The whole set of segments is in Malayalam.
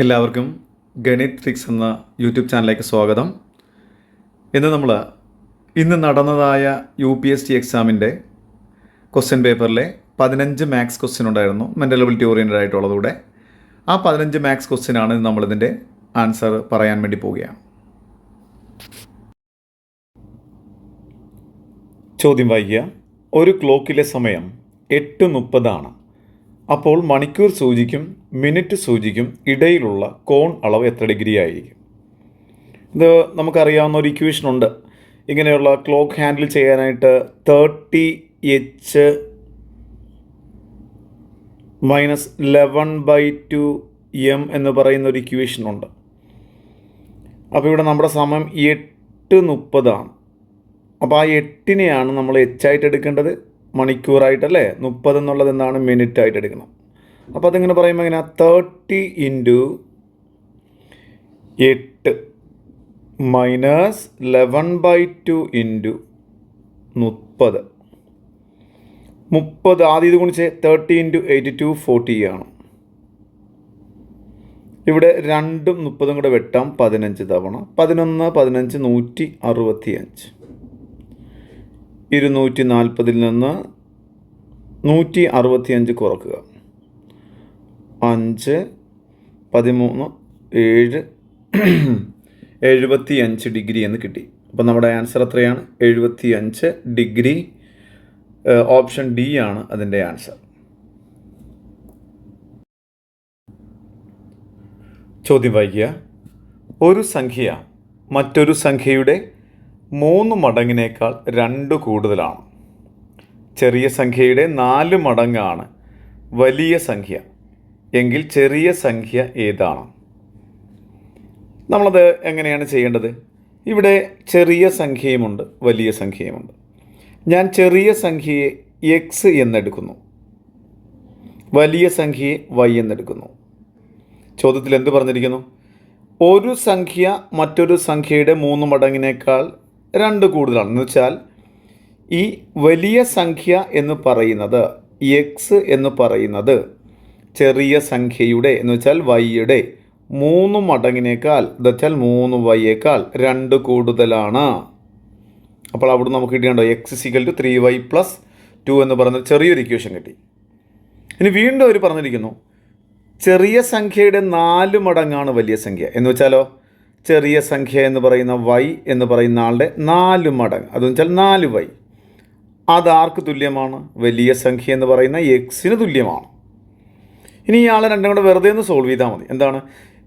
എല്ലാവർക്കും ഗണിത് ട്രിക്സ് എന്ന യൂട്യൂബ് ചാനലിലേക്ക് സ്വാഗതം. ഇന്ന് നടന്നതായ UPSC എക്സാമിൻ്റെ ക്വസ്റ്റ്യൻ പേപ്പറിലെ 15 മാത്സ് ക്വസ്റ്റ്യൻ ഉണ്ടായിരുന്നു, മെൻ്റൽ എബിലിറ്റി ഓറിയൻറ്റഡ് ആയിട്ടുള്ളതൂടെ. ആ 15 മാത്സ് ക്വസ്റ്റ്യനാണ് നമ്മളിതിൻ്റെ ആൻസർ പറയാൻ വേണ്ടി പോവുകയാണ്. ചോദ്യം വായിക്കുക. ഒരു ക്ലോക്കിലെ സമയം 8:30 അപ്പോൾ മണിക്കൂർ സൂചിക്കും മിനിറ്റ് സൂചിക്കും ഇടയിലുള്ള കോൺ അളവ് എത്ര ഡിഗ്രി ആയിരിക്കും? ഇത് നമുക്കറിയാവുന്ന ഒരു ഇക്വേഷൻ ഉണ്ട്. ഇങ്ങനെയുള്ള ക്ലോക്ക് ഹാൻഡിൽ ചെയ്യാനായിട്ട് 30h - 11/2 m എന്ന് പറയുന്ന ഒരു ഇക്വേഷൻ ഉണ്ട്. അപ്പോൾ ഇവിടെ നമ്മുടെ സമയം 8:30. അപ്പോൾ ആ 8-നെയാണ് നമ്മൾ ആയിട്ട് എടുക്കേണ്ടത്, മണിക്കൂറായിട്ടല്ലേ. 30 എന്നുള്ളത് എന്താണ്? മിനിറ്റ് ആയിട്ട് എടുക്കണം. അപ്പോൾ അതിങ്ങനെ പറയുമ്പോൾ എങ്ങനെ? 30 × 8 - 11/2 × 30. 30 ആദ്യം ഇത് ഗുണിച്ച് 30 × 8 240 ആണ്. ഇവിടെ 2ഉം 30ഉം കൂടെ വെട്ടാം 15 തവണ. 11 15 165. 240 നിന്ന് 165 കുറക്കുക. 5 13 7 75 ഡിഗ്രി എന്ന് കിട്ടി. അപ്പം നമ്മുടെ ആൻസർ എത്രയാണ്? 75 ഡിഗ്രി. ഓപ്ഷൻ ഡി ആണ് അതിൻ്റെ ആൻസർ. ചോദ്യം വായിക്കുക. ഒരു സംഖ്യ മറ്റൊരു സംഖ്യയുടെ 3 മടങ്ങിനേക്കാൾ 2 കൂടുതലാണ്. ചെറിയ സംഖ്യയുടെ 4 മടങ്ങാണ് വലിയ സംഖ്യ എങ്കിൽ ചെറിയ സംഖ്യ ഏതാണ്? നമ്മളത് എങ്ങനെയാണ് ചെയ്യേണ്ടത്? ഇവിടെ ചെറിയ സംഖ്യയുമുണ്ട് വലിയ സംഖ്യയുമുണ്ട്. ഞാൻ ചെറിയ സംഖ്യയെ x എന്നെടുക്കുന്നു, വലിയ സംഖ്യയെ y എന്നെടുക്കുന്നു. ചോദ്യത്തിൽ എന്ത് പറഞ്ഞിരിക്കുന്നു? ഒരു സംഖ്യ മറ്റൊരു സംഖ്യയുടെ 3 മടങ്ങിനേക്കാൾ 2 കൂടുതലാണ്. എന്ന് വെച്ചാൽ ഈ വലിയ സംഖ്യ എന്ന് പറയുന്നത് x എന്ന് പറയുന്നത് ചെറിയ സംഖ്യയുടെ എന്ന് വെച്ചാൽ y-യുടെ 3 മടങ്ങിനേക്കാൾ എന്ന് വെച്ചാൽ 3y-യേക്കാൾ 2 കൂടുതലാണ്. അപ്പോൾ അവിടെ നമുക്ക് കിട്ടിയുണ്ടോ? x = 3y + 2 എന്ന് പറയുന്ന ചെറിയൊരു ഇക്വേഷൻ കിട്ടി. ഇനി വീണ്ടും അവർ പറഞ്ഞിരിക്കുന്നു ചെറിയ സംഖ്യയുടെ 4 മടങ്ങാണ് വലിയ സംഖ്യ. എന്ന് വെച്ചാലോ ചെറിയ സംഖ്യ എന്ന് പറയുന്ന y എന്ന് പറയുന്ന ആളുടെ 4 മടങ്ങ്, അതെന്ന് വെച്ചാൽ 4y. അതാർക്ക് തുല്യമാണ്? വലിയ സംഖ്യ എന്ന് പറയുന്ന x-ന് തുല്യമാണ്. ഇനി ഇയാളെ രണ്ടും കൂടെ വെറുതെ ഒന്ന് സോൾവ് ചെയ്താൽ മതി. എന്താണ്?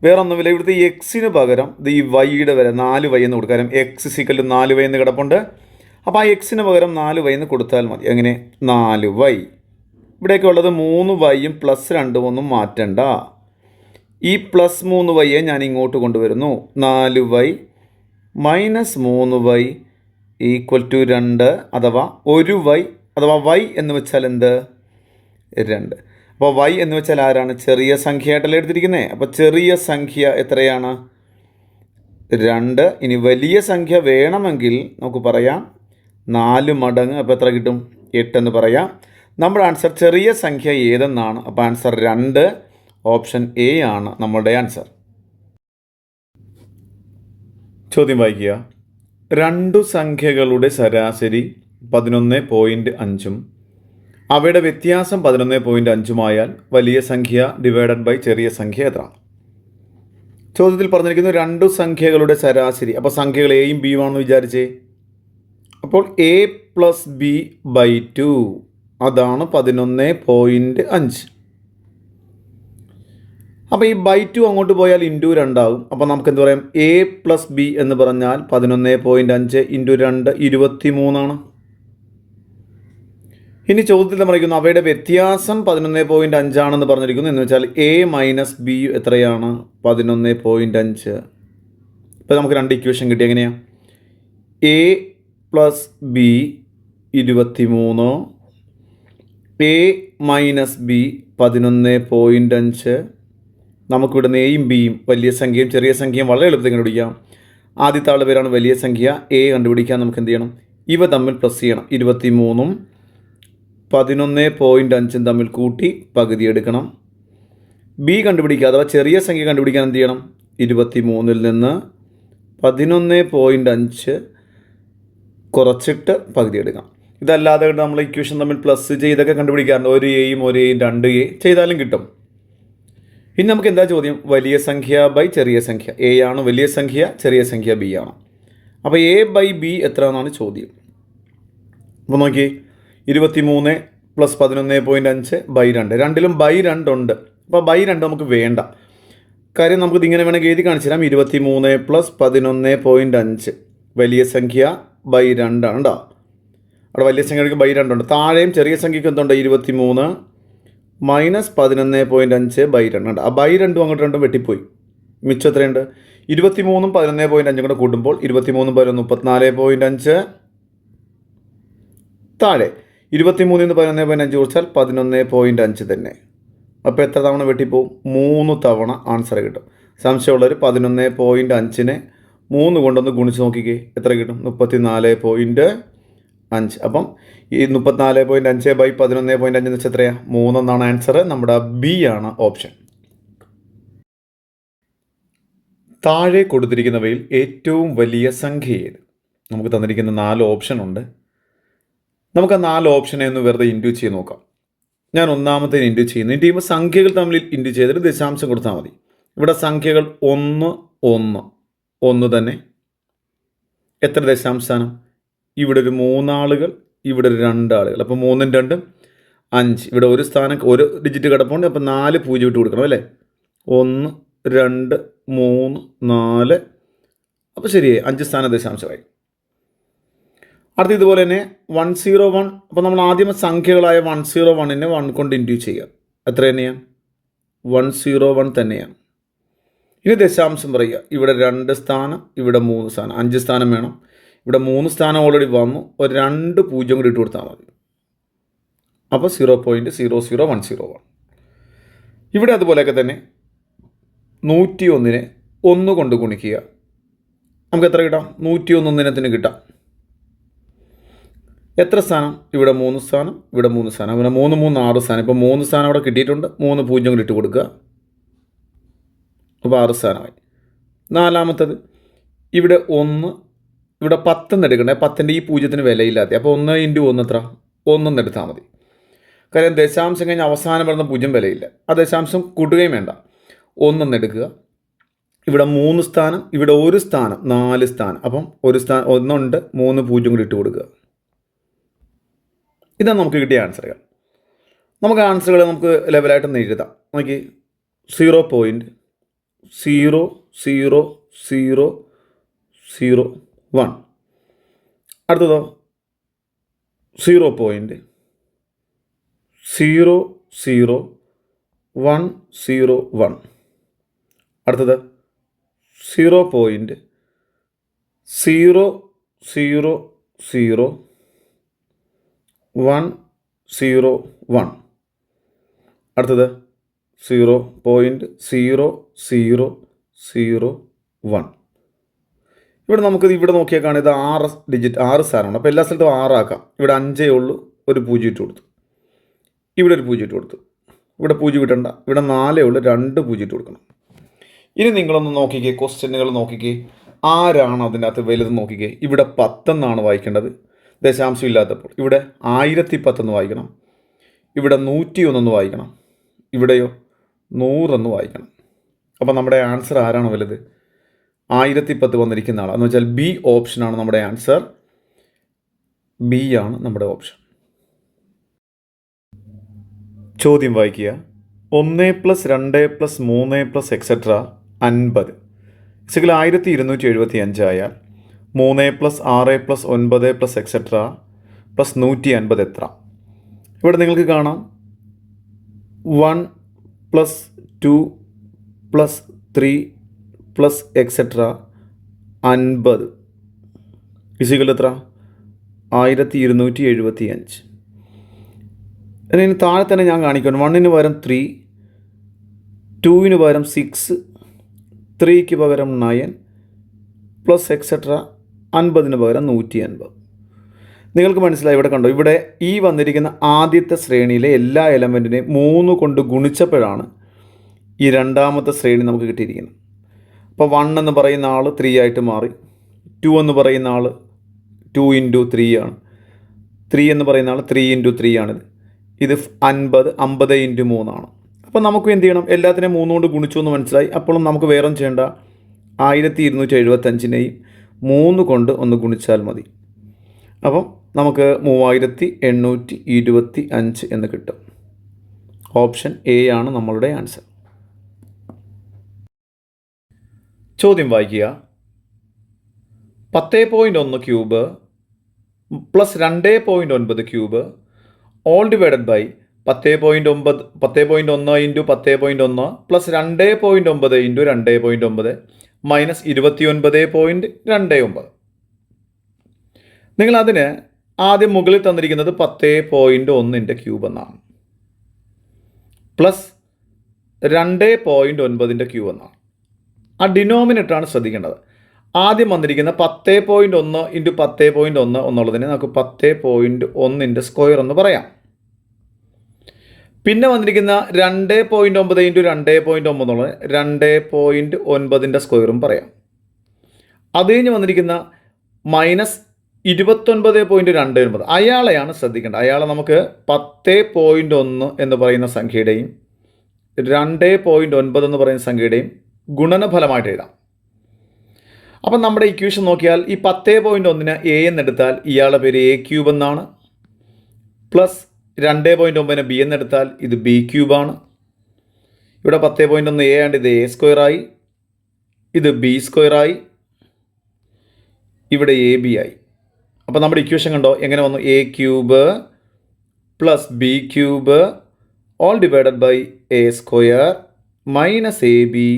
വേറെ ഒന്നുമില്ല. ഇവിടുത്തെ x-ന് പകരം ഈ y-യുടെ വില 4y എന്ന് കൊടുക്കാം. കാരണം x = 4y എന്ന് കിടപ്പുണ്ട്. അപ്പോൾ ആ x-ന് പകരം 4y എന്ന് കൊടുത്താൽ മതി. എങ്ങനെ? 4y. ഇവിടെയൊക്കെ ഉള്ളത് 3y-യും +2 ഒന്നും മാറ്റണ്ട. ഈ +3y ഞാൻ ഇങ്ങോട്ട് കൊണ്ടുവരുന്നു. 4y - 3y = 2 അഥവാ 1y അഥവാ y എന്ന് വെച്ചാൽ എന്ത്? 2. അപ്പോൾ y എന്ന് വെച്ചാൽ ആരാണ്? ചെറിയ സംഖ്യയായിട്ടല്ലേ എടുത്തിരിക്കുന്നത്. അപ്പോൾ ചെറിയ സംഖ്യ എത്രയാണ്? 2. ഇനി വലിയ സംഖ്യ വേണമെങ്കിൽ നമുക്ക് പറയാം 4 മടങ്ങ്. അപ്പോൾ എത്ര കിട്ടും? 8 എന്ന് പറയാം. നമ്മുടെ ആൻസർ ചെറിയ സംഖ്യ ഏതെന്നാണ്. അപ്പോൾ ആൻസർ 2, ഓപ്ഷൻ എ ആണ് നമ്മളുടെ ആൻസർ. ചോദ്യം വായിക്കുക. 2 സംഖ്യകളുടെ ശരാശരി 11.5-ഉം അവയുടെ വ്യത്യാസം 11.5-ഉമായാൽ വലിയ സംഖ്യ / ചെറിയ സംഖ്യ എത്ര? ചോദ്യത്തിൽ പറഞ്ഞിരിക്കുന്നു 2 സംഖ്യകളുടെ ശരാശരി. അപ്പോൾ സംഖ്യകൾ എയും ബിയും ആണെന്ന് വിചാരിച്ചേ. അപ്പോൾ a + b/2 അതാണ് 11.5. അപ്പോൾ ഈ /2 അങ്ങോട്ട് പോയാൽ × 2 ആകും. അപ്പോൾ നമുക്ക് എന്ത് പറയാം? a + b എന്ന് പറഞ്ഞാൽ 11.5 × 2 23 ആണ്. ഇനി ചോദ്യത്തിൽ പറഞ്ഞിരിക്കുന്നു അവയുടെ വ്യത്യാസം 11.5 ആണെന്ന് പറഞ്ഞിരിക്കുന്നു. എന്ന് വെച്ചാൽ a - b എത്രയാണ്? 11.5. ഇപ്പോൾ നമുക്ക് 2 ഇക്വേഷൻ കിട്ടി. എങ്ങനെയാണ്? a + b 23, a - b 11.5. നമുക്കിവിടെ എയും ബിയും വലിയ സംഖ്യയും ചെറിയ സംഖ്യയും വളരെ എളുപ്പത്തിൽ കണ്ടുപിടിക്കാം. ആദ്യത്തെ ആളുടെ പേരാണ് വലിയ സംഖ്യ. a കണ്ടുപിടിക്കാൻ നമുക്ക് എന്ത് ചെയ്യണം? ഇവ തമ്മിൽ പ്ലസ് ചെയ്യണം. 23ഉം 11.5 തമ്മിൽ കൂട്ടി പകുതി എടുക്കണം. ബി കണ്ടുപിടിക്കുക, അഥവാ ചെറിയ സംഖ്യ കണ്ടുപിടിക്കാൻ എന്ത് ചെയ്യണം? 23-ൽ നിന്ന് 11.5 കുറച്ചിട്ട് പകുതി എടുക്കാം. ഇതല്ലാതെ നമ്മൾ ഇക്വേഷൻ തമ്മിൽ പ്ലസ് ചെയ്തൊക്കെ കണ്ടുപിടിക്കാറുണ്ട്. ഒരു എയും 2 എ ചെയ്താലും കിട്ടും. ഇനി നമുക്ക് എന്താ ചോദ്യം? വലിയ സംഖ്യ ബൈ ചെറിയ സംഖ്യ. എ ആണ് വലിയ സംഖ്യ, ചെറിയ സംഖ്യ ബി ആണ്. അപ്പോൾ എ ബൈ ബി എത്ര എന്നാണ് ചോദ്യം. അപ്പോൾ നോക്കി, 23 + 11.5 ബൈ 2. രണ്ടിലും ബൈ 2 ഉണ്ട്. അപ്പോൾ ബൈ 2 നമുക്ക് വേണ്ട. കാര്യം നമുക്കിത് ഇങ്ങനെ വേണമെങ്കിൽ എഴുതി കാണിച്ചു തരാം. 23 + 11.5 വലിയ സംഖ്യ ബൈ 2 ആണ് കേട്ടോ. അവിടെ വലിയ സംഖ്യക്ക് ബൈ 2 ഉണ്ട്. താഴെയും ചെറിയ സംഖ്യക്ക് എന്തുണ്ട്? 23 - 11.5 ബൈ 2 ഉണ്ട്. ആ ബൈ 2 അങ്ങോട്ട് 2 വെട്ടിപ്പോയി. മിച്ചം എത്രയുണ്ട്? 23 - 11.5 കൂടെ കൂട്ടുമ്പോൾ 23 × 34.5. താഴെ 23 - 11.5 കുറിച്ചാൽ 11.5 തന്നെ. അപ്പോൾ എത്ര തവണ വെട്ടിപ്പോവും? 3 തവണ ആൻസർ കിട്ടും. സംശയമുള്ളവർ 11.5-നെ 3 കൊണ്ടൊന്ന് ഗുണിച്ച് നോക്കിക്കേ, എത്ര കിട്ടും? 34.5. അപ്പം ഈ 34.5 ബൈ 11.5 എന്ന് വെച്ചാൽ എത്രയാണ്? 3 എന്നാണ് ആൻസർ. നമ്മുടെ ബി ആണ് ഓപ്ഷൻ. താഴെ കൊടുത്തിരിക്കുന്നവയിൽ ഏറ്റവും വലിയ സംഖ്യ ഏത്? നമുക്ക് തന്നിരിക്കുന്ന 4 ഓപ്ഷൻ ഉണ്ട്. നമുക്ക് ആ 4 ഓപ്ഷനെ ഒന്ന് വെറുതെ ഇൻഡ്യൂ ചെയ്ത് നോക്കാം. ഞാൻ ഒന്നാമത്തേന് ഇൻഡ്യൂ ചെയ്യുന്നു. ഇൻഡ്യൂ ചെയ്യുമ്പോൾ സംഖ്യകൾ തമ്മിൽ ഇൻഡ്യൂ ചെയ്തിട്ട് ദശാംശം കൊടുത്താൽ മതി. ഇവിടെ സംഖ്യകൾ 1 1 1 തന്നെ. എത്ര ദശാംശാനം? ഇവിടെ ഒരു 3 ആളുകൾ, ഇവിടെ ഒരു 2 ആളുകൾ. അപ്പോൾ 3 × 2 5. ഇവിടെ ഒരു സ്ഥാനം ഒരു ഡിജിറ്റ് കിടപ്പുണ്ട്. അപ്പോൾ 4 0 ഇട്ട് കൊടുക്കണം അല്ലേ? 1 2 3 4. അപ്പോൾ ശരിയായി, 5 സ്ഥാനം ദശാംശമായി. അടുത്ത ഇതുപോലെ തന്നെ 101. അപ്പോൾ നമ്മൾ ആദ്യം സംഖ്യകളായ 101-നെ 1 കൊണ്ട് ഇൻഡ്യൂ ചെയ്യുക. എത്ര തന്നെയാണ്? 101 തന്നെയാണ്. ഇനി ദശാംശം പറയുക. ഇവിടെ 2 സ്ഥാനം, ഇവിടെ 3 സ്ഥാനം, 5 സ്ഥാനം വേണം. ഇവിടെ 3 സ്ഥാനം ഓൾറെഡി വന്നു. ഒരു 2 0 കൂടി ഇട്ട് കൊടുത്താൽ മതി. അപ്പോൾ 0.00101. ഇവിടെ അതുപോലെയൊക്കെ തന്നെ 101-നെ 1 കൊണ്ട് ഗുണിക്കുക. നമുക്ക് എത്ര കിട്ടാം? 101 ഒന്നിനത്തിന് കിട്ടാം. എത്ര സ്ഥാനം? ഇവിടെ 3 സ്ഥാനം, ഇവിടെ 3 സ്ഥാനം. ഇവിടെ 3 3 6 സ്ഥാനം. ഇപ്പോൾ 3 സ്ഥാനം അവിടെ കിട്ടിയിട്ടുണ്ട്. 3 0 കൂടി ഇട്ട് കൊടുക്കുക. അപ്പോൾ 6 സ്ഥാനമായി. നാലാമത്തത് ഇവിടെ 1, ഇവിടെ 10 എന്ന് എടുക്കണ്ടേ. 10-ൻ്റെ ഈ 0-ന് വിലയില്ലാതെ. അപ്പോൾ 1 × 1 എത്ര? 1 എന്ന് എടുത്താൽ മതി. കാര്യം ദശാംശം കഴിഞ്ഞ് അവസാനം വരുന്ന 0 വിലയില്ല. ആ ദശാംശം കൂട്ടുകയും വേണ്ട. 1 എന്ന് എടുക്കുക. ഇവിടെ 3 സ്ഥാനം, ഇവിടെ 1 സ്ഥാനം, 4 സ്ഥാനം. അപ്പം 1 സ്ഥാനം 1 ഉണ്ട്, 3 0 കൂടി ഇട്ട് കൊടുക്കുക. ഇതാണ് നമുക്ക് കിട്ടിയ ആൻസറുകൾ. നമുക്ക് ആൻസറുകൾ നമുക്ക് ലെവലായിട്ടൊന്ന് എഴുതാം. നോക്കി, 0.000001. അടുത്തതോ 0.00101. അടുത്തത് 0.0000101. അടുത്തത് 0.0001. ഇവിടെ നമുക്കിത് ഇവിടെ നോക്കിയാൽ കാണാം, ഇത് 6 ഡിജിറ്റ് 6 സ്ഥാനമാണ്. അപ്പോൾ എല്ലാ സ്ഥലത്തും 6 ആക്കാം. ഇവിടെ 5 ഉള്ളൂ, ഒരു 0 ഇട്ട് കൊടുത്തു. ഇവിടെ ഒരു 0 ഇട്ട് കൊടുത്തു. ഇവിടെ 0 ഇട്ടണ്ട. ഇവിടെ 4 ഉള്ളൂ, 2 0 ഇട്ട് കൊടുക്കണം. ഇനി നിങ്ങളൊന്ന് നോക്കിക്കേ, ക്വസ്റ്റ്യനുകൾ നോക്കിക്കേ, ആരാണ് അതിൻ്റെ അകത്ത് വലുത് നോക്കിക്കേ. ഇവിടെ 10 എന്നാണ് വായിക്കേണ്ടത്, ദശാംശം ഇല്ലാത്തപ്പോൾ. ഇവിടെ 1010 എന്ന് വായിക്കണം. ഇവിടെ 101 എന്ന് വായിക്കണം. ഇവിടെയോ 100 എന്ന് വായിക്കണം. അപ്പോൾ നമ്മുടെ ആൻസർ ആരാണ് വലുത്? 1010 വന്നിരിക്കുന്ന ആളാണ്. എന്ന് വെച്ചാൽ ബി ഓപ്ഷനാണ് നമ്മുടെ ആൻസർ. ബി ആണ് നമ്മുടെ ഓപ്ഷൻ. ചോദ്യം വായിക്കുക. 1 + 2 + 3 + എക്സെട്ര 50 = 1275 ആയാൽ 3 + 6 + 9 + എക്സെട്ര +150 എത്ര? ഇവിടെ നിങ്ങൾക്ക് കാണാം 1 + 2 + 3 + എക്സെട്ര 50 = എത്ര? 1275. അതിന് താഴെ തന്നെ ഞാൻ കാണിക്കണം. 1-ന് പകരം 3, 2-ന് പകരം 6, 3-ക്ക് പകരം 9 + എക്സെട്ര 50-ന് പകരം 150. നിങ്ങൾക്ക് മനസ്സിലായി? ഇവിടെ കണ്ടോ, ഇവിടെ ഈ വന്നിരിക്കുന്ന ആദ്യത്തെ ശ്രേണിയിലെ എല്ലാ എലമെൻറ്റിനെയും 3 കൊണ്ട് ഗുണിച്ചപ്പോഴാണ് ഈ രണ്ടാമത്തെ ശ്രേണി നമുക്ക് കിട്ടിയിരിക്കുന്നത്. അപ്പോൾ 1 എന്ന് പറയുന്ന ആൾ 3 ആയിട്ട് മാറി. 2 എന്ന് പറയുന്ന ആൾ 2 × 3 ആണ്. 3 എന്ന് പറയുന്ന ആൾ 3 × 3 ആണിത്. ഇത് 50 × 3 ആണ്. അപ്പോൾ നമുക്ക് എന്ത് ചെയ്യണം? എല്ലാത്തിനെയും 3 കൊണ്ട് ഗുണിച്ചു എന്ന് മനസ്സിലായി. അപ്പോഴും നമുക്ക് വേറെ ചെയ്യേണ്ട 1275നെയും 3 കൊണ്ട് ഒന്ന് ഗുണിച്ചാൽ മതി. അപ്പം നമുക്ക് 3825 എന്ന് കിട്ടും. ഓപ്ഷൻ എ ആണ് നമ്മളുടെ ആൻസർ. ചോദ്യം വായിക്കുക. 10.1 cube plus 2.9 cube all divided by 10.1 × 10.1 plus 2.9 × 2.9 minus 29.29. നിങ്ങളതിന് ആദ്യം മുകളിൽ തന്നിരിക്കുന്നത് 10.1ൻ്റെ ക്യൂബ് എന്നാണ്, പ്ലസ് 2.9ൻ്റെ ക്യൂബ് എന്നാണ്. ആ ഡിനോമിനേറ്ററാണ് ശ്രദ്ധിക്കേണ്ടത്. ആദ്യം വന്നിരിക്കുന്ന 10.1 × 10.1 എന്നുള്ളതിനെ നമുക്ക് 10.1ൻ്റെ സ്ക്വയർ എന്ന് പറയാം. പിന്നെ വന്നിരിക്കുന്ന 2.9 × 2.9 എന്നുള്ളത് 2.9ൻ്റെ സ്ക്വയറും പറയാം. അത് കഴിഞ്ഞ് വന്നിരിക്കുന്ന മൈനസ് 29.29 അയാളെയാണ് ശ്രദ്ധിക്കേണ്ടത്. അയാളെ നമുക്ക് 10.1 എന്ന് പറയുന്ന സംഖ്യയുടെയും 2.9 എന്ന് പറയുന്ന സംഖ്യയുടെയും ഗുണനഫലമായിട്ട് എഴുതാം. അപ്പം നമ്മുടെ ഇക്വേഷൻ നോക്കിയാൽ ഈ 10.1ന് എ എന്നെടുത്താൽ ഇയാളുടെ പേര് എ ക്യൂബ് എന്നാണ്, പ്ലസ് 2.9ന് ബി എന്നെടുത്താൽ ഇത് ബി ക്യൂബാണ്. ഇവിടെ 10.1 എ ആണ്ട് ഇത് എ സ്ക്വയറായി, ഇത് ബി സ്ക്വയറായി, ഇവിടെ എ ബി ആയി. അപ്പോൾ നമ്മുടെ ഇക്വേഷൻ കണ്ടോ എങ്ങനെ വന്നു? A cube plus b cube all divided by a square minus a b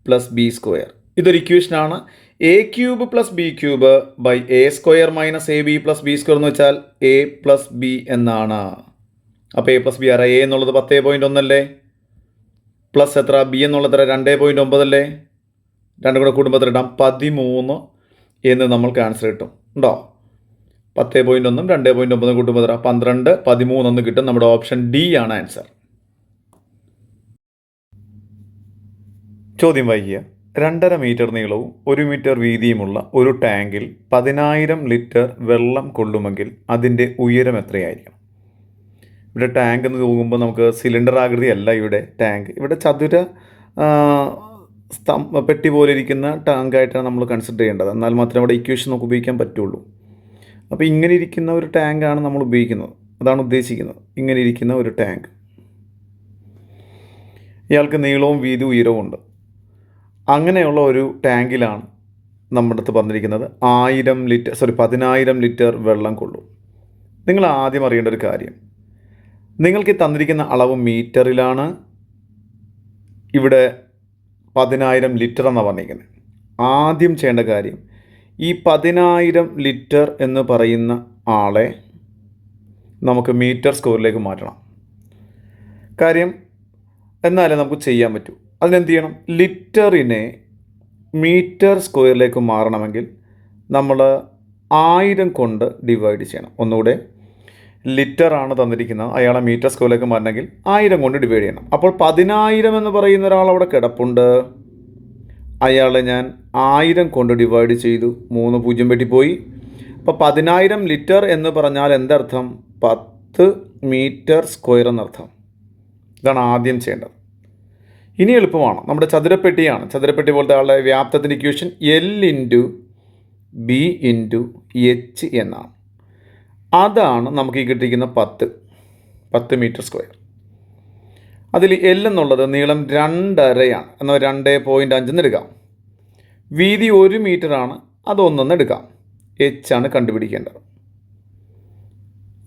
plus b square. ഇതൊരു ഇക്വേഷനാണ്. A cube plus b cube by a square minus a b plus b square എന്ന് വെച്ചാൽ എ പ്ലസ് ബി എന്നാണ്. അപ്പോൾ എ പ്ലസ് ബി ആരാ? എ എന്നുള്ളത് 10.1 അല്ലേ, പ്ലസ് എത്ര? ബി എന്നുള്ളത് എത്ര? 2.9 അല്ലേ. രണ്ടും കൂടെ കൂടുമ്പോൾ എത്ര ഇടാം? 13 എന്ന് നമ്മൾക്ക് ആൻസർ കിട്ടും. ഉണ്ടോ? 10.1 2.9 കൂട്ടുമ്പോൾ എത്ര? 12 13 എന്ന് കിട്ടും. നമ്മുടെ ഓപ്ഷൻ ഡി ആണ് ആൻസർ. ചോദ്യം വായിക്കുക. 2.5 മീറ്റർ നീളവും 1 മീറ്റർ വീതിയുമുള്ള ഒരു ടാങ്കിൽ 10,000 ലിറ്റർ വെള്ളം കൊള്ളുമെങ്കിൽ അതിൻ്റെ ഉയരം എത്രയായിരിക്കണം? ഇവിടെ ടാങ്ക് എന്ന് നോക്കുമ്പോൾ നമുക്ക് സിലിണ്ടർ ആകൃതിയല്ല ഇവിടെ ടാങ്ക്. ഇവിടെ ചതുര പെട്ടി പോലെ ഇരിക്കുന്ന ടാങ്കായിട്ടാണ് നമ്മൾ കൺസിഡർ ചെയ്യേണ്ടത്. എന്നാൽ മാത്രമേ അവിടെ ഇക്വേഷൻ നമുക്ക് ഉപയോഗിക്കാൻ പറ്റുള്ളൂ. അപ്പോൾ ഇങ്ങനെ ഇരിക്കുന്ന ഒരു ടാങ്കാണ് നമ്മൾ ഉപയോഗിക്കുന്നത്. അതാണ് ഉദ്ദേശിക്കുന്നത്, ഇങ്ങനെ ഇരിക്കുന്ന ഒരു ടാങ്ക്. ഇയാൾക്ക് നീളവും വീതി ഉയരവും ഉണ്ട്. അങ്ങനെയുള്ള ഒരു ടാങ്കിലാണ് നമ്മുടെ അടുത്ത് പറഞ്ഞിരിക്കുന്നത് 10,000 ലിറ്റർ വെള്ളം കൊള്ളും. നിങ്ങൾ ആദ്യം അറിയേണ്ട ഒരു കാര്യം, നിങ്ങൾക്ക് തന്നിരിക്കുന്ന അളവ് മീറ്ററിലാണ്. ഇവിടെ 10,000 ലിറ്റർ എന്നാണ് പറഞ്ഞിരിക്കുന്നത്. ആദ്യം ചെയ്യേണ്ട കാര്യം, ഈ 10,000 ലിറ്റർ എന്ന് പറയുന്ന ആളെ നമുക്ക് മീറ്റർ സ്ക്വയറിലേക്ക് മാറ്റണം. കാര്യം എന്നാലേ നമുക്ക് ചെയ്യാൻ പറ്റൂ. അതിനെന്ത് ചെയ്യണം? ലിറ്ററിനെ മീറ്റർ സ്ക്വയറിലേക്ക് മാറണമെങ്കിൽ നമ്മൾ 1000 കൊണ്ട് ഡിവൈഡ് ചെയ്യണം. ഒന്നുകൂടെ, ലിറ്ററാണ് തന്നിരിക്കുന്നത്, അയാളെ മീറ്റർ സ്ക്വയറിലേക്ക് മാറണമെങ്കിൽ 1000 കൊണ്ട് ഡിവൈഡ് ചെയ്യണം. അപ്പോൾ 10,000 എന്ന് പറയുന്ന ഒരാൾ അവിടെ കിടപ്പുണ്ട്. അയാളെ ഞാൻ 1000 കൊണ്ട് ഡിവൈഡ് ചെയ്തു. 3 0 വെട്ടിപ്പോയി. അപ്പോൾ 10,000 ലിറ്റർ എന്ന് പറഞ്ഞാൽ എന്തർത്ഥം? 10 മീറ്റർ സ്ക്വയർ എന്നർത്ഥം. ഇതാണ് ആദ്യം ചെയ്യേണ്ടത്. ഇനി എളുപ്പമാണ്. നമ്മുടെ ചതുരപ്പെട്ടിയാണ്. ചതുരപ്പെട്ടി പോലത്തെ ആളുടെ വ്യാപ്തത്തിൻ്റെ ഇക്വേഷൻ L × B × H എന്നാണ്. അതാണ് നമുക്ക് ഈ കിട്ടിയിരിക്കുന്ന 10 മീറ്റർ സ്ക്വയർ. അതിൽ L എന്നുള്ളത് നീളം 2.5 എന്നാൽ 2.5 എന്ന് എടുക്കാം. വീതി 1 മീറ്ററാണ്, അത് 1 എടുക്കാം. H ആണ് കണ്ടുപിടിക്കേണ്ടത്.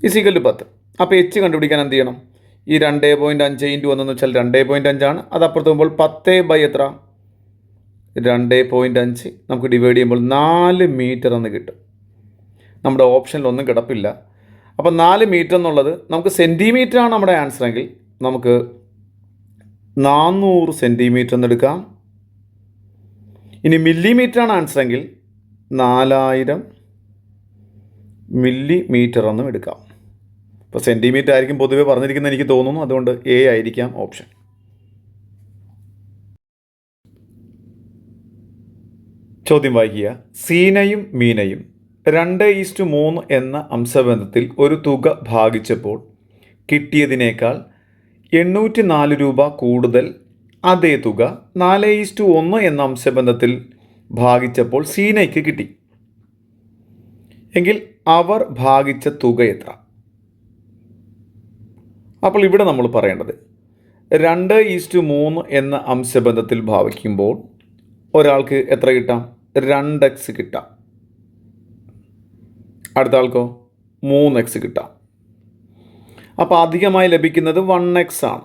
= 10. അപ്പോൾ H കണ്ടുപിടിക്കാൻ എന്ത് ചെയ്യണം? ഈ 2.5 × 1 എന്ന് വെച്ചാൽ 2.5 ആണ്. അത് അപ്പുറത്ത് പോകുമ്പോൾ 10 എത്ര? 2.5 നമുക്ക് ഡിവൈഡ് ചെയ്യുമ്പോൾ 4 മീറ്റർ എന്ന് കിട്ടും. നമ്മുടെ ഓപ്ഷനിലൊന്നും കിടപ്പില്ല. അപ്പോൾ 4 മീറ്റർ എന്നുള്ളത് നമുക്ക് സെൻറ്റിമീറ്ററാണ് നമ്മുടെ ആൻസർ എങ്കിൽ നമുക്ക് 400 സെൻറ്റിമീറ്റർ എന്ന് എടുക്കാം. ഇനി മില്ലിമീറ്ററാണ് ആൻസർ എങ്കിൽ 4000 മില്ലിമീറ്റർ എന്നും എടുക്കാം. ഇപ്പോൾ സെൻറ്റിമീറ്റർ ആയിരിക്കും പൊതുവെ പറഞ്ഞിരിക്കുന്നത് എനിക്ക് തോന്നുന്നു. അതുകൊണ്ട് എ ആയിരിക്കാം ഓപ്ഷൻ. ചോദ്യം വായിക്കുക. സീനയും മീനയും 2:3 എന്ന അംശബന്ധത്തിൽ ഒരു തുക ഭാഗിച്ചപ്പോൾ കിട്ടിയതിനേക്കാൾ 804 രൂപ കൂടുതൽ അതേ തുക 4:1 എന്ന അംശബന്ധത്തിൽ ഭാഗിച്ചപ്പോൾ സീനയ്ക്ക് കിട്ടി എങ്കിൽ അവർ ഭാഗിച്ച തുക എത്ര? അപ്പോൾ ഇവിടെ നമ്മൾ പറയേണ്ടത് 2:3 എന്ന അംശബന്ധത്തിൽ ഭാഗിക്കുമ്പോൾ ഒരാൾക്ക് എത്ര കിട്ടാം? 2x കിട്ടാം. അടുത്ത ആൾക്കോ 3x കിട്ടാം. അപ്പോൾ അധികമായി ലഭിക്കുന്നത് 1x ആണ്.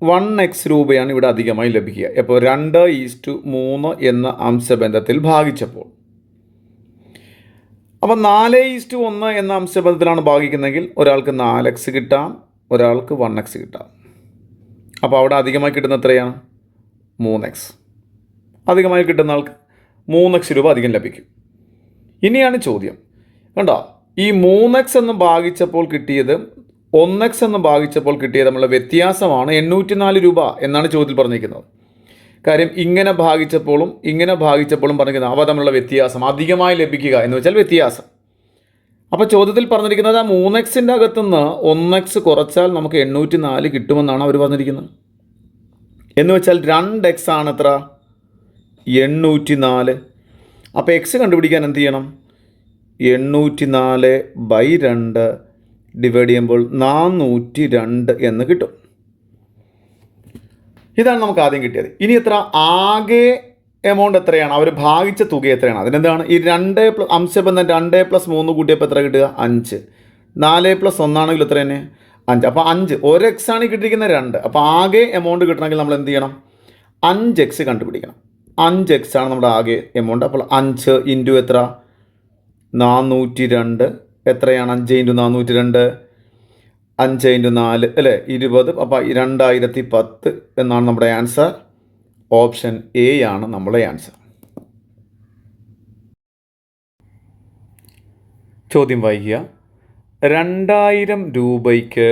1x രൂപയാണ് ഇവിടെ അധികമായി ലഭിക്കുക. അപ്പോൾ 2:3 എന്ന അംശബന്ധത്തിൽ ഭാഗിച്ചപ്പോൾ. അപ്പോൾ 4:1 എന്ന അംശബന്ധത്തിലാണ് ഭാഗിക്കുന്നതെങ്കിൽ ഒരാൾക്ക് 4x കിട്ടാം, ഒരാൾക്ക് 1x കിട്ടാം. അപ്പോൾ അവിടെ അധികമായി കിട്ടുന്ന എത്രയാണ്? 3x. അധികമായി കിട്ടുന്ന ആൾക്ക് 3x രൂപ അധികം ലഭിക്കും. ഇനിയാണ് ചോദ്യം. കണ്ടോ, ഈ 3x എന്ന് ഭാഗിച്ചപ്പോൾ കിട്ടിയത് 1x എന്ന് ഭാഗിച്ചപ്പോൾ കിട്ടിയത് തമ്മിലുള്ള വ്യത്യാസമാണ് 804 രൂപ എന്നാണ് ചോദ്യത്തിൽ പറഞ്ഞിരിക്കുന്നത്. കാര്യം ഇങ്ങനെ ഭാഗിച്ചപ്പോഴും ഇങ്ങനെ ഭാഗിച്ചപ്പോഴും പറഞ്ഞിരിക്കുന്നത് അവ തമ്മിലുള്ള വ്യത്യാസം അധികമായി ലഭിക്കുക എന്ന് വെച്ചാൽ വ്യത്യാസം. അപ്പോൾ ചോദ്യത്തിൽ പറഞ്ഞിരിക്കുന്നത് ആ 3xൻ്റെ അകത്തുനിന്ന് 1x കുറച്ചാൽ നമുക്ക് 804 കിട്ടുമെന്നാണ് അവർ പറഞ്ഞിരിക്കുന്നത്. എന്ന് വെച്ചാൽ 2x ആണ് എത്ര? 804. അപ്പോൾ എക്സ് കണ്ടുപിടിക്കാൻ എന്ത് ചെയ്യണം? 804/2 ഡിവൈഡ് ചെയ്യുമ്പോൾ 402 എന്ന് കിട്ടും. ഇതാണ് നമുക്ക് ആദ്യം കിട്ടിയത്. ഇനി എത്ര ആകെ എമൗണ്ട് എത്രയാണ്? അവർ ഭാഗിച്ച തുക എത്രയാണ്? അതിനെന്താണ് ഈ 2 അംശബന്ധം 2+3 കൂട്ടിയപ്പോൾ എത്ര കിട്ടുക? 5. 4+1 ആണെങ്കിൽ എത്ര തന്നെ? 5. അപ്പോൾ 5 1x ആണ് കിട്ടിയിരിക്കുന്നത് 2. അപ്പോൾ ആകെ എമൗണ്ട് കിട്ടണമെങ്കിൽ നമ്മൾ എന്ത് ചെയ്യണം? 5x കണ്ടുപിടിക്കണം. 5x ആണ് നമ്മുടെ ആകെ എമൗണ്ട്. അപ്പോൾ 5 ഇൻറ്റു എത്ര? 402. എത്രയാണ് 5 ഇൻറ്റു 402? 5 ഇൻറ്റു 4 അല്ലേ 20. അപ്പോൾ 2010 എന്നാണ് നമ്മുടെ ആൻസർ. ഓപ്ഷൻ എ ആണ് നമ്മുടെ ആൻസർ. ചോദ്യം വായിക്കുക. 2000 രൂപയ്ക്ക്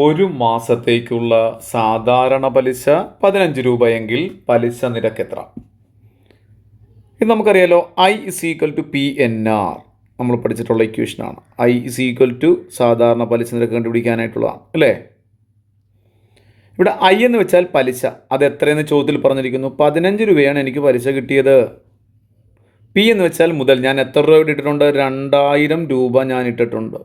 ഒരു മാസത്തേക്കുള്ള സാധാരണ പലിശ 15 രൂപയെങ്കിൽ പലിശ നിരക്ക് എത്ര? ഇത് നമുക്കറിയാലോ. I = PNR നമ്മൾ പഠിച്ചിട്ടുള്ള ഇക്വേഷനാണ്. I = സാധാരണ പലിശ നിരക്ക് കണ്ടുപിടിക്കാനായിട്ടുള്ളതാണ് അല്ലേ. ഇവിടെ I എന്ന് വെച്ചാൽ പലിശ. അത് എത്രയെന്ന് ചോദ്യത്തിൽ പറഞ്ഞിരിക്കുന്നു? 15 രൂപയാണ് എനിക്ക് പലിശ കിട്ടിയത്. P എന്ന് വെച്ചാൽ മുതൽ. ഞാൻ എത്ര രൂപ ഇട്ടിട്ടുണ്ട്? 2000 രൂപ ഞാൻ ഇട്ടിട്ടുണ്ട്.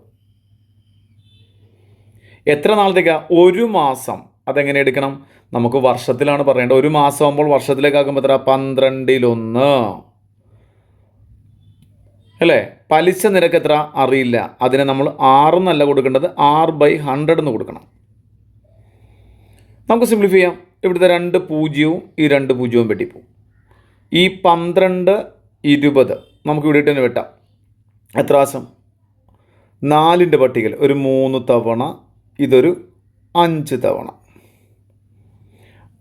എത്ര നാളത്തേക്കാ? ഒരു മാസം. അതെങ്ങനെ എടുക്കണം? നമുക്ക് വർഷത്തിലാണ് പറയേണ്ടത്. ഒരു മാസം ആകുമ്പോൾ വർഷത്തിലേക്കാക്കുമ്പോൾ എത്ര? 12/1 അല്ലേ. പലിശ നിരക്ക് എത്ര? അറിയില്ല. അതിനെ നമ്മൾ 6 എന്നല്ല കൊടുക്കേണ്ടത്, 6/100 എന്ന് കൊടുക്കണം. നമുക്ക് സിംപ്ലിഫൈ ചെയ്യാം. ഇവിടുത്തെ 2 പൂജ്യവും ഈ 2 പൂജ്യവും വെട്ടിപ്പോവും. ഈ 12 20 നമുക്ക് ഇവിടെ തന്നെ വെട്ടാം. എത്ര പ്രാവശ്യം? 4ൻ്റെ പട്ടികയിൽ ഒരു 3 തവണ, ഇതൊരു 5 തവണ.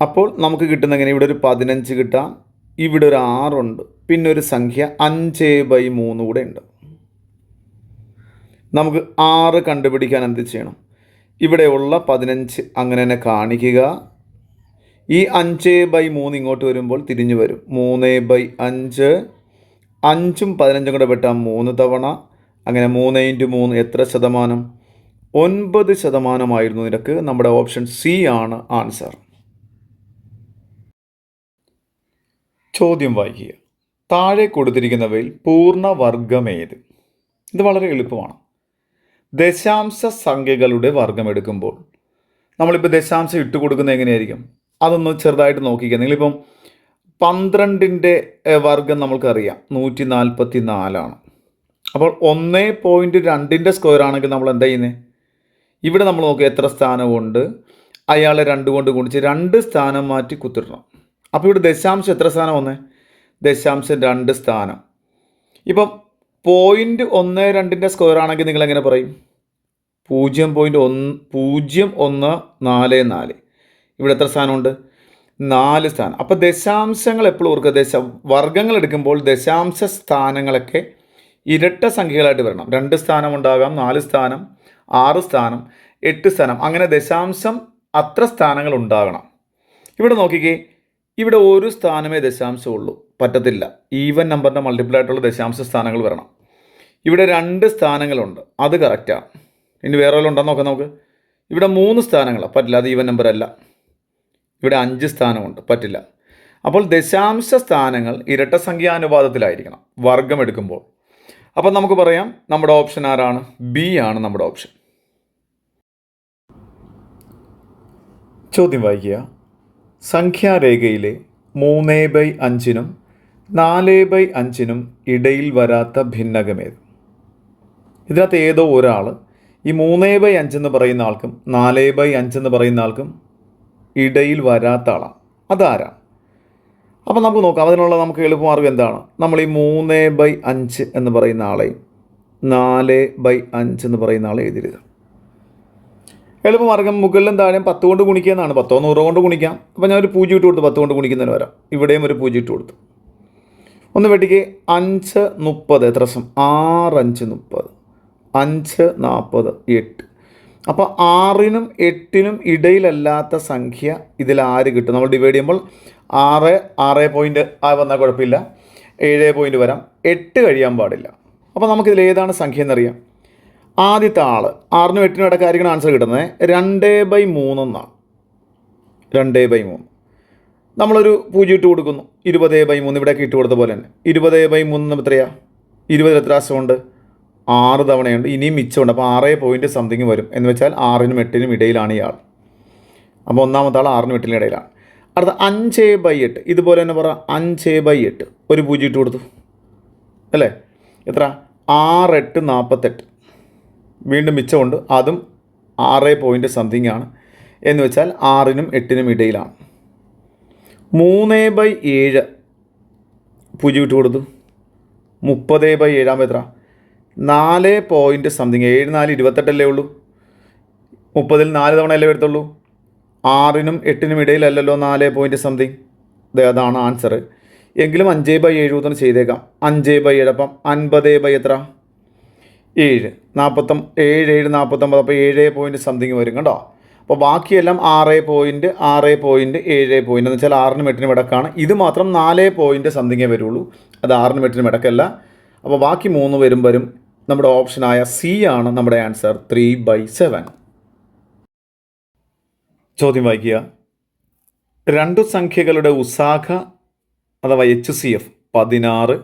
അപ്പോൾ നമുക്ക് കിട്ടുന്ന എങ്ങനെ? ഇവിടെ ഒരു 15 കിട്ടാം, ഇവിടെ ഒരു 6 ഉണ്ട്, പിന്നെ ഒരു സംഖ്യ 5/3 കൂടെ ഉണ്ട്. നമുക്ക് 6 കണ്ടുപിടിക്കാൻ എന്ത് ചെയ്യണം? ഇവിടെയുള്ള 15 അങ്ങനെ തന്നെ കാണിക്കുക. ഈ 5/3 ഇങ്ങോട്ട് വരുമ്പോൾ തിരിഞ്ഞു വരും. 3/5, 5ഉം 15ഉം കൂടെ വെട്ടാം 3 തവണ. അങ്ങനെ 3 × 3 എത്ര ശതമാനം? 9% നിരക്ക്. നമ്മുടെ ഓപ്ഷൻ സി ആണ് ആൻസർ. ചോദ്യം വായിക്കുക. താഴെ കൊടുത്തിരിക്കുന്നവയിൽ പൂർണ്ണവർഗമേത്? ഇത് വളരെ എളുപ്പമാണ്. ദശാംശ സംഖ്യകളുടെ വർഗം എടുക്കുമ്പോൾ നമ്മളിപ്പോൾ ദശാംശം ഇട്ട് കൊടുക്കുന്നത് എങ്ങനെയായിരിക്കും? അതൊന്ന് ചെറുതായിട്ട് നോക്കിക്കുക. നിങ്ങളിപ്പം 12ൻ്റെ വർഗം നമുക്കറിയാം 144 അപ്പോൾ 1.2ൻ്റെ സ്ക്വയർ ആണെങ്കിൽ നമ്മൾ എന്താ ചെയ്യുന്നത്? ഇവിടെ നമ്മൾ നോക്കുക എത്ര സ്ഥാനമുണ്ട്. അയാളെ 2 കൊണ്ട് ഗുണിച്ച് 2 സ്ഥാനം മാറ്റി കുത്തിടണം. അപ്പോൾ ഇവിടെ ദശാംശം എത്ര സ്ഥാനം വന്നേ? ദശാംശം 2 സ്ഥാനം. ഇപ്പം 0.12ൻ്റെ സ്ക്വയർ ആണെങ്കിൽ നിങ്ങൾ എങ്ങനെ പറയും? 0.0144. ഇവിടെ എത്ര സ്ഥാനമുണ്ട്? 4 സ്ഥാനം. അപ്പോൾ ദശാംശങ്ങൾ എപ്പോഴും ഓർക്കുക. വർഗ്ഗങ്ങൾ എടുക്കുമ്പോൾ ദശാംശ സ്ഥാനങ്ങളൊക്കെ ഇരട്ട സംഖ്യകളായിട്ട് വരണം. 2 സ്ഥാനം ഉണ്ടാകാം, 4 സ്ഥാനം, 6 സ്ഥാനം, 8 സ്ഥാനം, അങ്ങനെ ദശാംശം അത്ര സ്ഥാനങ്ങൾ ഉണ്ടാകണം. ഇവിടെ നോക്കിക്കേ, ഇവിടെ ഒരു സ്ഥാനമേ ദശാംശമുള്ളൂ, പറ്റത്തില്ല. ഈവൻ നമ്പറിൻ്റെ മൾട്ടിപ്പിൾ ആയിട്ടുള്ള ദശാംശ സ്ഥാനങ്ങൾ വരണം. ഇവിടെ 2 സ്ഥാനങ്ങളുണ്ട്, അത് കറക്റ്റാണ്. ഇനി വേറെ വല്ലതും ഉണ്ടെന്ന് നോക്കാം നമുക്ക്. ഇവിടെ 3 സ്ഥാനങ്ങളാണ്, പറ്റില്ല, അത് ഈവൻ നമ്പർ അല്ല. ഇവിടെ 5 സ്ഥാനമുണ്ട്, പറ്റില്ല. അപ്പോൾ ദശാംശ സ്ഥാനങ്ങൾ ഇരട്ട സംഖ്യാനുപാതത്തിലായിരിക്കണം വർഗം എടുക്കുമ്പോൾ. അപ്പം നമുക്ക് പറയാം നമ്മുടെ ഓപ്ഷൻ ആരാണ്? ബി ആണ് നമ്മുടെ ഓപ്ഷൻ. ചോദ്യം വായിക്കുക. സംഖ്യാരേഖയിലെ 3/5-നും 4/5-നും ഇടയിൽ വരാത്ത ഭിന്നകമേത്? ഇതിനകത്ത് ഏതോ ഒരാൾ ഈ 3/5 എന്ന് പറയുന്ന ആൾക്കും 4/5 എന്ന് പറയുന്ന ആൾക്കും ഇടയിൽ വരാത്ത ആളാണ്. അതാരാണ്? അപ്പം നമുക്ക് നോക്കാം. അതിനുള്ള നമുക്ക് എളുപ്പമാർഗ്ഗം എന്താണ്? നമ്മൾ ഈ 3/5 എന്ന് പറയുന്ന ആളെയും 4/5 എന്ന് പറയുന്ന ആളെ എഴുതിയിടുക. എളുപ്പമാർഗ്ഗം മുകളിലും താഴെയും 10 കൊണ്ട് ഗുണിക്കുക എന്നാണ്. 10 100 കൊണ്ട് ഗുണിക്കാം. അപ്പോൾ ഞാൻ ഒരു 0 ഇട്ട് കൊടുത്ത് 10 കൊണ്ട് ഗുണിക്കുന്നതിന് വരാം. ഇവിടെയും ഒരു 0 ഇട്ട് കൊടുത്തു. ഒന്ന് വെട്ടിക്ക് 5 30 എത്ര ദിവസം? 6 5 30 5 40 8. അപ്പോൾ 6-നും 8-നും ഇടയിലല്ലാത്ത സംഖ്യ ഇതിൽ ആര് കിട്ടും? നമ്മൾ ഡിവൈഡ് ചെയ്യുമ്പോൾ 6 പോയിൻറ്റ് വന്നാൽ കുഴപ്പമില്ല, 7 പോയിൻറ്റ് വരാം, 8 കഴിയാൻ പാടില്ല. അപ്പോൾ നമുക്കിതിൽ ഏതാണ് സംഖ്യ എന്നറിയാം. ആദ്യത്തെ ആൾ 6-നും 8-നും ഇടയ്ക്കായിരിക്കണം ആൻസർ കിട്ടുന്നത്. 2/3 എന്നാണ്. 2/3 നമ്മളൊരു 0 ഇട്ട് കൊടുക്കുന്നു. 20/3 ഇവിടെയൊക്കെ ഇട്ട് കൊടുത്ത പോലെ തന്നെ 20/3 എത്രയാണ്? 20 എത്ര പ്രാവശ്യമുണ്ട്? 6 തവണയുണ്ട്. ഇനിയും മിച്ചമുണ്ട്. അപ്പോൾ 6 പോയിൻറ്റ് സംതിങ് വരും. എന്ന് വെച്ചാൽ 6-നും 8-നും ഇടയിലാണ് ഇയാൾ. അപ്പോൾ ഒന്നാമത്തെ ആൾ 6-നും 8-നും ഇടയിലാണ്. അടുത്ത 5/8 ഇതുപോലെ തന്നെ പറ. 5/8 ഒരു 0 ഇട്ട് കൊടുത്തു അല്ലേ? എത്ര? 6 8 48. വീണ്ടും മിച്ചമുണ്ട്. അതും 6 പോയിൻറ്റ് സംതിങ് ആണ്. എന്ന് വെച്ചാൽ 6-നും 8-നും ഇടയിലാണ്. 3/7 0 ഇട്ട് കൊടുത്തു. 30/7 ആകുമ്പോൾ എത്ര? 4 പോയിൻറ്റ് സംതിങ്. 7 4 28 ഉള്ളൂ. 30-ൽ 4 തവണ അല്ലേ വരത്തുള്ളൂ. 6-നും 8-നും ഇടയിലല്ലല്ലോ 4 പോയിൻറ്റ് സംതിങ്. അതാണ് ആൻസർ. എങ്കിലും 5/7 തന്നെ ചെയ്തേക്കാം. 5/7 അപ്പം 50 എത്ര? 7 7 7 49. അപ്പോൾ 7 പോയിൻറ്റ് സംതിങ് വരും കേട്ടോ. അപ്പോൾ ബാക്കിയെല്ലാം 6 പോയിൻറ്റ് 7 പോയിൻറ്റ് എന്ന് വെച്ചാൽ 6-നും 8-നും ഇടക്കാണ്. ഇത് മാത്രം 4 പോയിൻറ്റ് സംതിങ്ങേ വരുള്ളൂ. അത് 6-നും 8-നും ഇടക്കല്ല. അപ്പോൾ ബാക്കി 3 വരും. നമ്മുടെ ഓപ്ഷനായ സി ആണ് നമ്മുടെ ആൻസർ, 3/7. ചോദ്യം വായിക്കുക. 2 സംഖ്യകളുടെ ഉസാഖ അഥവാ HCF 16,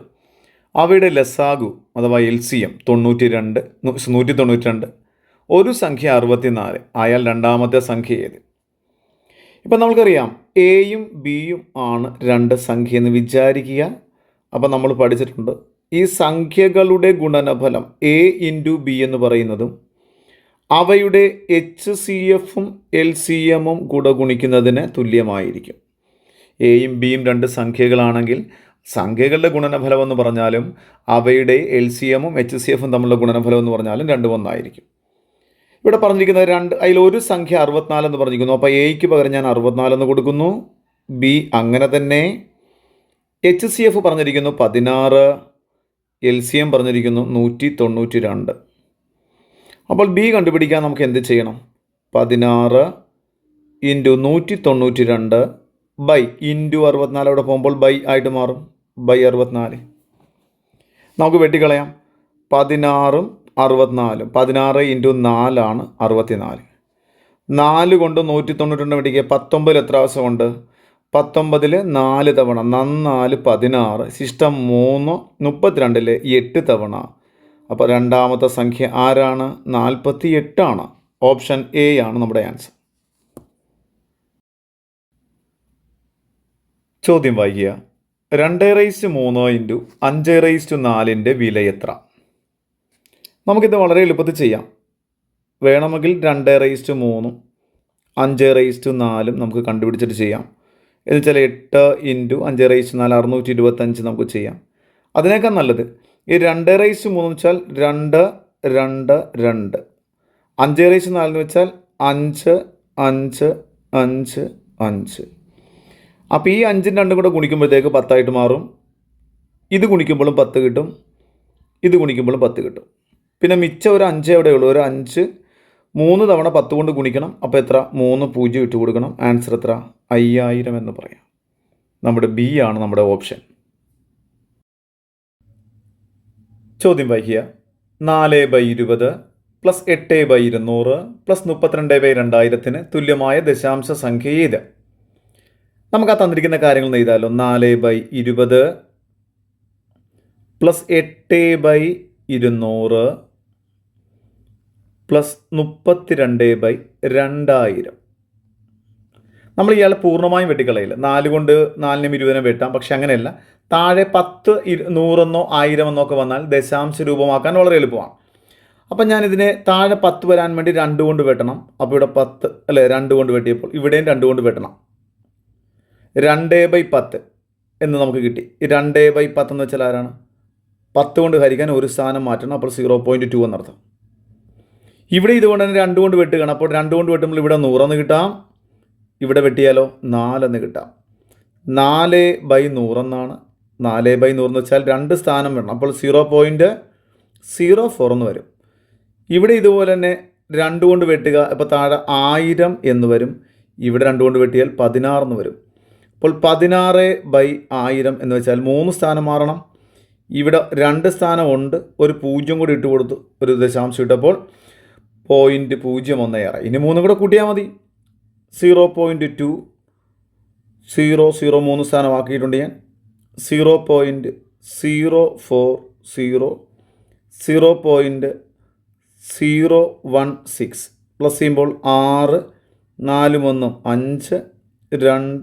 അവയുടെ ലസാഗു അഥവാ LCM 192, ഒരു സംഖ്യ 64 ആയാൽ രണ്ടാമത്തെ സംഖ്യ ഏത്? ഇപ്പം നമുക്കറിയാം എയും ബിയും ആണ് 2 സംഖ്യ എന്ന് വിചാരിക്കുക. അപ്പം നമ്മൾ പഠിച്ചിട്ടുണ്ട് ഈ സംഖ്യകളുടെ ഗുണനഫലം A × B എന്ന് പറയുന്നതും അവയുടെ HCFും LCMും കൂടെ ഗുണിക്കുന്നതിന് തുല്യമായിരിക്കും. എയും ബിയും 2 സംഖ്യകളാണെങ്കിൽ സംഖ്യകളുടെ ഗുണനഫലം എന്ന് പറഞ്ഞാലും അവയുടെ LCMും HCFും തമ്മിലുള്ള ഗുണനഫലം എന്ന് പറഞ്ഞാലും രണ്ടും ഒന്നായിരിക്കും. ഇവിടെ പറഞ്ഞിരിക്കുന്നത് 2, അതിലൊരു സംഖ്യ 64 എന്ന് പറഞ്ഞിരിക്കുന്നു. അപ്പോൾ എയ്ക്ക് പകരം ഞാൻ 64 എന്ന് കൊടുക്കുന്നു. ബി അങ്ങനെ തന്നെ. HCF പറഞ്ഞിരിക്കുന്നു 16, LCM പറഞ്ഞിരിക്കുന്നു 192. അപ്പോൾ ബി കണ്ടുപിടിക്കാൻ നമുക്ക് എന്ത് ചെയ്യണം? 16 × 192 ബൈ × 64 അവിടെ പോകുമ്പോൾ ബൈ ആയിട്ട് മാറും. ബൈ 64 നമുക്ക് വെട്ടിക്കളയാം. 16ഉം 64, 16 × 4 ആണ് 64. 4 കൊണ്ട് 192 വെട്ടിക്കുക. 19 എത്ര ദിവസമുണ്ട്? 19-ൽ 4 തവണ 4 16, ശിഷ്ടം 3 32-ൽ 8 തവണ. അപ്പോൾ രണ്ടാമത്തെ സംഖ്യ ആരാണ്? 48 ആണ്. ഓപ്ഷൻ എ ആണ് നമ്മുടെ ആൻസർ. ചോദ്യം വായിക്കുക. 2/3 × 5/4 വില എത്ര? നമുക്കിത് വളരെ എളുപ്പത്തിൽ ചെയ്യാം. വേണമെങ്കിൽ 2/3 5/4 നമുക്ക് കണ്ടുപിടിച്ചിട്ട് ചെയ്യാം. എന്ന് വെച്ചാൽ 8 × 5/4 625 നമുക്ക് ചെയ്യാം. അതിനേക്കാൾ നല്ലത് ഈ 2/3 എന്ന് വെച്ചാൽ 2 2 2, 5/4 എന്ന് വെച്ചാൽ 5 5 5 5. അപ്പോൾ ഈ 5-ഉം 2-ഉം കൂടെ ഗുണിക്കുമ്പോഴത്തേക്ക് 10 ആയിട്ട് മാറും. ഇത് ഗുണിക്കുമ്പോഴും 10 കിട്ടും, ഇത് ഗുണിക്കുമ്പോഴും 10 കിട്ടും. പിന്നെ മിച്ചം ഒരു 5 എവിടെ ഉള്ളൂ. ഒരു 5 3 തവണ 10 കൊണ്ട് ഗുണിക്കണം. അപ്പോൾ എത്ര? 3 0 ഇട്ട് കൊടുക്കണം. ആൻസർ എത്ര? 5000 എന്ന് പറയാം. നമ്മുടെ ബി ആണ് നമ്മുടെ ഓപ്ഷൻ. ചോദ്യം വായിക്കുക. 4/20 പ്ലസ് 8/200 പ്ലസ് 32/2000 തുല്യമായ ദശാംശ സംഖ്യ ഏത്? നമുക്ക് ആ തന്നിരിക്കുന്ന കാര്യങ്ങൾ എഴുതാമല്ലോ. 4/20 പ്ലസ് 8/200 പ്ലസ് 32/2000. നമ്മൾ ഇയാളെ പൂർണ്ണമായും വെട്ടിക്കളയില്ല. 4 കൊണ്ട് 4നും 20നും വെട്ടാം. പക്ഷെ അങ്ങനെയല്ല. താഴെ 10, 100 1000 ഒക്കെ വന്നാൽ ദശാംശ രൂപമാക്കാൻ വളരെ എളുപ്പമാണ്. അപ്പം ഞാനിതിനെ താഴെ 10 വരാൻ വേണ്ടി 2 കൊണ്ട് വെട്ടണം. അപ്പോൾ ഇവിടെ 10 അല്ലേ, 2 കൊണ്ട് വെട്ടിയപ്പോൾ ഇവിടെയും 2 കൊണ്ട് വെട്ടണം. 2/10 എന്ന് നമുക്ക് കിട്ടി. 2/10 എന്ന് വെച്ചാൽ ആരാണ്? 10 കൊണ്ട് ഹരിക്കാൻ ഒരു സ്ഥാനം മാറ്റണം. അപ്പോൾ 0.2 എന്നർത്ഥം. ഇവിടെ ഇതുകൊണ്ട് തന്നെ 2 കൊണ്ട് വെട്ടുകയാണ്. അപ്പോൾ 2 കൊണ്ട് വെട്ടുമ്പോൾ ഇവിടെ 100 എന്ന് കിട്ടാം. ഇവിടെ വെട്ടിയാലോ 4 എന്ന് കിട്ടാം. 4/100 എന്നാണ്. 4/100 എന്ന് വെച്ചാൽ 2 സ്ഥാനം വേണം. അപ്പോൾ 0.04 എന്ന് വരും. ഇവിടെ ഇതുപോലെ തന്നെ 2 കൊണ്ട് വെട്ടുക. ഇപ്പോൾ താഴെ 1000 എന്ന് വരും. ഇവിടെ 2 കൊണ്ട് വെട്ടിയാൽ 16 എന്ന് വരും. അപ്പോൾ 16/1000 എന്ന് വെച്ചാൽ 3 സ്ഥാനം മാറണം. ഇവിടെ 2 സ്ഥാനം ഉണ്ട്. ഒരു 0 കൂടി ഇട്ട് കൊടുത്തു. ഒരു ദശാംശം ഇട്ടപ്പോൾ 0.01 ഇനി 3 കൂടെ കൂട്ടിയാൽ മതി. 0.2 0 3 സ്ഥാനമാക്കിയിട്ടുണ്ട് ഞാൻ. 0.040 0.016 പ്ലസ് ചെയ്യുമ്പോൾ 6 4 1 5 2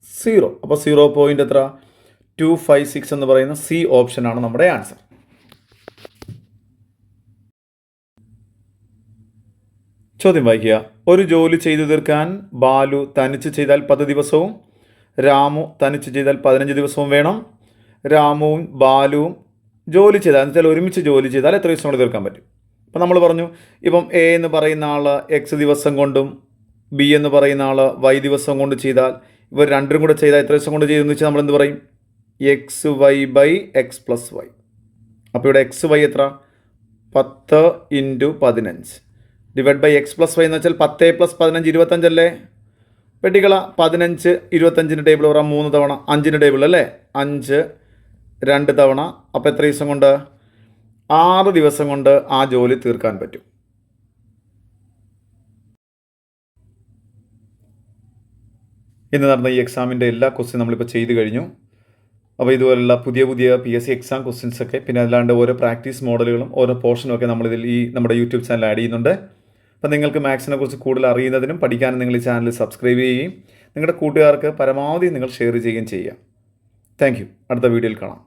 0. അപ്പോൾ 0.256 എന്ന് പറയുന്ന സി ഓപ്ഷനാണ് നമ്മുടെ ആൻസർ. ചോദ്യം വായിക്കുക. ഒരു ജോലി ചെയ്തു തീർക്കാൻ ബാലു തനിച്ച് ചെയ്താൽ 10 ദിവസവും രാമു തനിച്ച് ചെയ്താൽ 15 ദിവസവും വേണം. രാമുവും ബാലുവും ജോലി ചെയ്താൽ എന്ന് വെച്ചാൽ ഒരുമിച്ച് ജോലി ചെയ്താൽ എത്ര ദിവസം കൊണ്ട് തീർക്കാൻ പറ്റും? അപ്പം നമ്മൾ പറഞ്ഞു, ഇപ്പം എ എന്ന് പറയുന്ന ആൾ എക്സ് ദിവസം കൊണ്ടും ബി എന്ന് പറയുന്ന ആൾ വൈ ദിവസം കൊണ്ട് ചെയ്താൽ ഇവർ രണ്ടും കൂടെ ചെയ്താൽ എത്ര ദിവസം കൊണ്ട് ചെയ്തെന്ന് വെച്ചാൽ നമ്മൾ എന്ത് പറയും? XY/X + Y. അപ്പോൾ ഇവിടെ XY എത്ര? 10 × 15 ഡിവൈഡ് ബൈ X + Y എന്ന് വെച്ചാൽ 10 + 15 25 അല്ലേ? വെട്ടിക്കള. 15 25ൻ്റെ ടേബിൾ പറയാം 3 തവണ, 5ൻ്റെ ടേബിൾ അല്ലേ? 5 2 തവണ. അപ്പോൾ എത്ര ദിവസം കൊണ്ട്? 6 ദിവസം കൊണ്ട് ആ ജോലി തീർക്കാൻ പറ്റും. ഇന്ന് നടന്ന ഈ എക്സാമിൻ്റെ എല്ലാ ക്വസ്റ്റ്യൻ നമ്മളിപ്പോൾ ചെയ്ത് കഴിഞ്ഞു. അപ്പോൾ ഇതുപോലുള്ള പുതിയ PSC എക്സാം ക്വസ്റ്റ്യൻസൊക്കെ, പിന്നെ അല്ലാണ്ട് ഓരോ പ്രാക്ടീസ് മോഡലുകളും ഓരോ പോർഷനും ഒക്കെ നമ്മളിതിൽ നമ്മുടെ യൂട്യൂബ് ചാനൽ ആഡ് ചെയ്യുന്നുണ്ട്. അപ്പോൾ നിങ്ങൾക്ക് മാത്സിനെ കുറിച്ച് കൂടുതൽ അറിയുന്നതിനും പഠിക്കാനും നിങ്ങൾ ഈ ചാനൽ സബ്സ്ക്രൈബ് ചെയ്യുകയും നിങ്ങളുടെ കൂട്ടുകാർക്ക് പരമാവധി നിങ്ങൾ ഷെയർ ചെയ്യുകയും ചെയ്യുക. Thank you. അടുത്ത വീഡിയോയിൽ കാണാം.